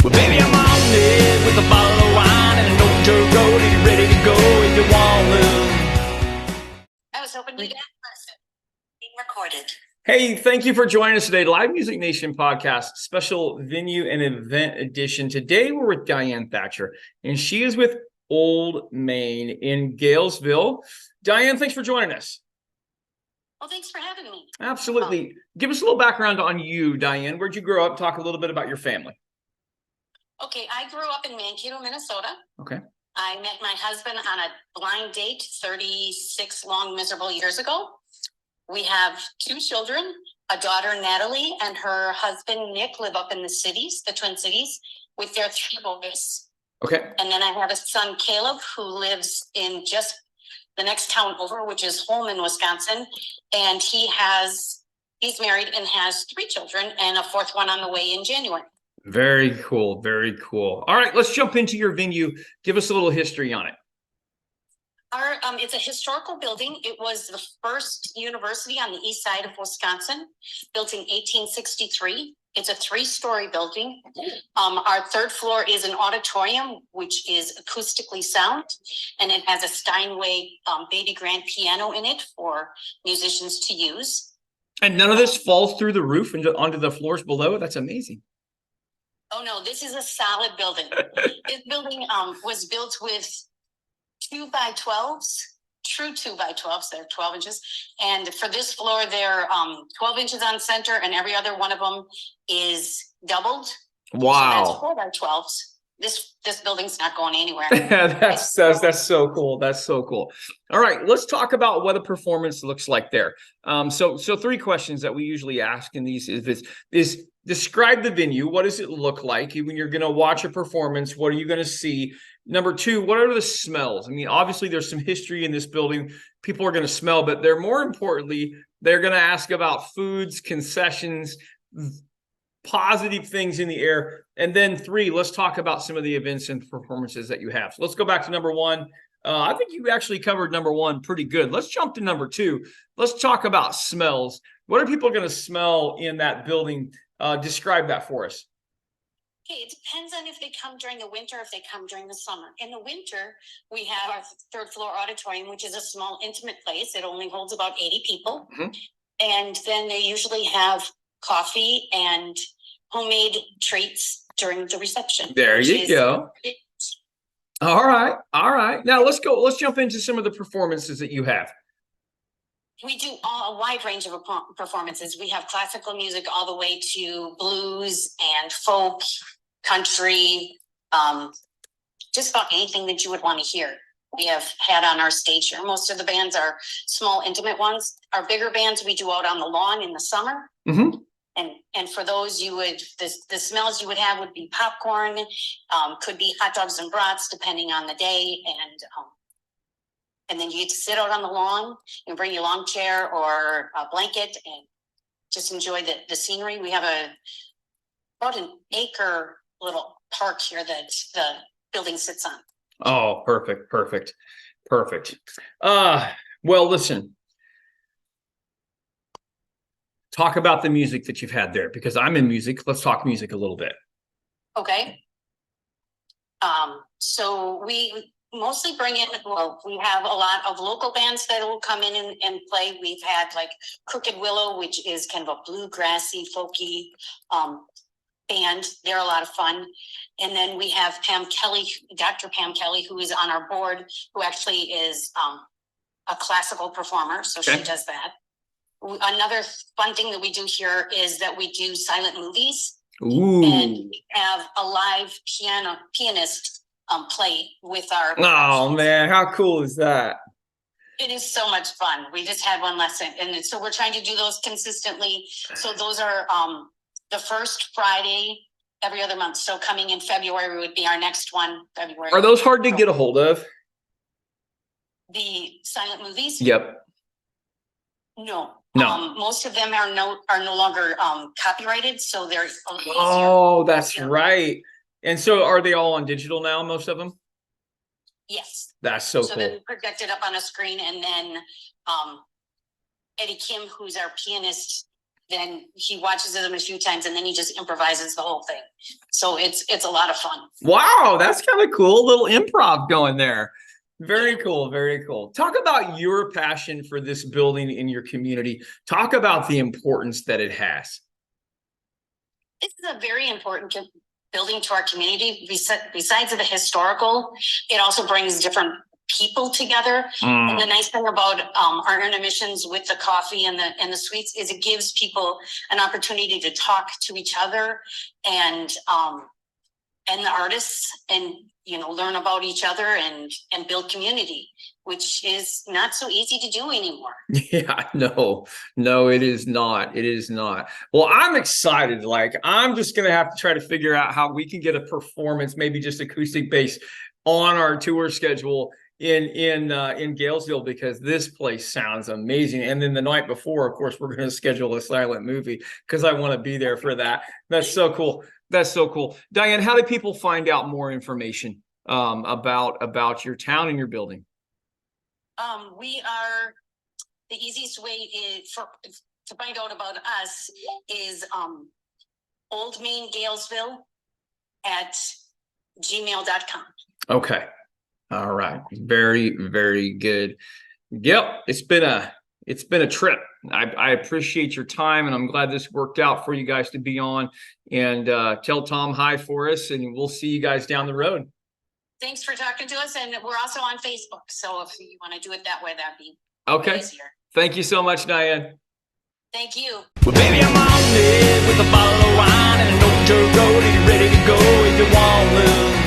Well, baby, I'm on it with a bottle of wine and an old dirt road, and you're ready to go if you want to. I was hoping you'd listen. Being recorded. Hey, thank you for joining us today. Live Music Nation podcast, special venue and event edition. Today we're with Diane Thatcher, and she is with Old Main in Galesville. Diane, thanks for joining us. Well, thanks for having me. Absolutely. Give us a little background on you, Diane. Where'd you grow up? Talk a little bit about your family. Okay, I grew up in Mankato, Minnesota. Okay. I met my husband on a blind date 36 long, miserable years ago. We have two children, a daughter, Natalie, and her husband, Nick, live up in the cities, the Twin Cities, with their three boys. Okay. And then I have a son, Caleb, who lives in just the next town over, which is Holman, Wisconsin. And he's married and has three children and a fourth one on the way in January. Very cool. Very cool. All right, let's jump into your venue. Give us a little history on it. It's a historical building. It was the first university on the east side of Wisconsin, built in 1863. It's a 3-story building. Our third floor is an auditorium, which is acoustically sound, and it has a Steinway baby grand piano in it for musicians to use. And none of this falls through the roof and onto the floors below? That's amazing. Oh, no, this is a solid building. This building was built with 2x12s, true 2x12s. They're 12 inches. And for this floor, they're 12 inches on center, and every other one of them is doubled. Wow. So that's 4x12s. This building's not going anywhere. That's so cool. That's so cool. All right, let's talk about what a performance looks like there. So 3 questions that we usually ask in these is describe the venue. What does it look like when you're going to watch a performance? What are you going to see? Number 2, what are the smells? I mean, obviously there's some history in this building. People are going to smell, but they're more importantly, they're going to ask about foods, concessions, positive things in the air. And then 3, let's talk about some of the events and performances that you have. So let's go back to number 1. I think you actually covered number 1 pretty good. Let's jump to number 2. Let's talk about smells. What are people going to smell in that building? Describe that for us. Okay, it depends on if they come during the winter, if they come during the summer. In the winter, we have our third floor auditorium, which is a small, intimate place. It only holds about 80 people. Mm-hmm. And then they usually have coffee and homemade treats during the reception. There you go. All right. Now let's jump into some of the performances that you have. We do a wide range of performances. We have classical music all the way to blues and folk, country, just about anything that you would want to hear. We have had on our stage here. Most of the bands are small, intimate ones. Our bigger bands we do out on the lawn in the summer. Mm-hmm. And for those, the smells you would have would be popcorn, could be hot dogs and brats, depending on the day, and then you get to sit out on the lawn and bring your lawn chair or a blanket and just enjoy the scenery. We have about an acre little park here that the building sits on. Oh, perfect. Well, listen. Talk about the music that you've had there, because I'm in music. Let's talk music a little bit. Okay. So we mostly bring in, we have a lot of local bands that will come in and play. We've had like Crooked Willow, which is kind of a bluegrassy, folky band. They're a lot of fun. And then we have Dr. Pam Kelly, who is on our board, who actually is a classical performer. So okay. She does that. Another fun thing that we do here is that we do silent movies. Ooh. And we have a live pianist play with our. Oh man, how cool is that? It is so much fun. We just had one lesson, and so we're trying to do those consistently. So those are the first Friday every other month. So coming in February would be our next one. February. Are those hard to get a hold of? The silent movies? Yep. No. Most of them are no longer copyrighted, so they're. Oh, that's right. And so are they all on digital now, most of them? Yes. That's so cool. So they're projected up on a screen, and then Eddie Kim, who's our pianist, then he watches them a few times and then he just improvises the whole thing. So it's a lot of fun. Wow, that's kind of cool. Little improv going there. Very cool. Very cool. Talk about your passion for this building in your community. Talk about the importance that it has. This is a very important building to our community. Besides the historical, it also brings different people together. And the nice thing about our intermissions with the coffee and the sweets is it gives people an opportunity to talk to each other and the artists, and learn about each other and build community, which is not so easy to do anymore. Yeah, no, it is not. It is not. Well, I'm excited. Like, I'm just gonna have to try to figure out how we can get a performance, maybe just acoustic bass, on our tour schedule in Galesville, because this place sounds amazing. And then the night before, of course, we're going to schedule a silent movie because I want to be there for that. That's so cool. That's so cool. Diane, how do people find out more information about your town and your building? The easiest way is to find out about us is Old Main Galesville at gmail.com. Okay. All right. Very, very good. Yep. It's been a trip. I appreciate your time, and I'm glad this worked out for you guys to be on. And tell Tom hi for us, and we'll see you guys down the road. Thanks for talking to us. And we're also on Facebook. So if you want to do it that way, that'd be okay. easier. Thank you so much, Diane. Thank you. Well, baby, I'm on it with a bottle of wine and an old dirt road. Are you ready to go if you want to?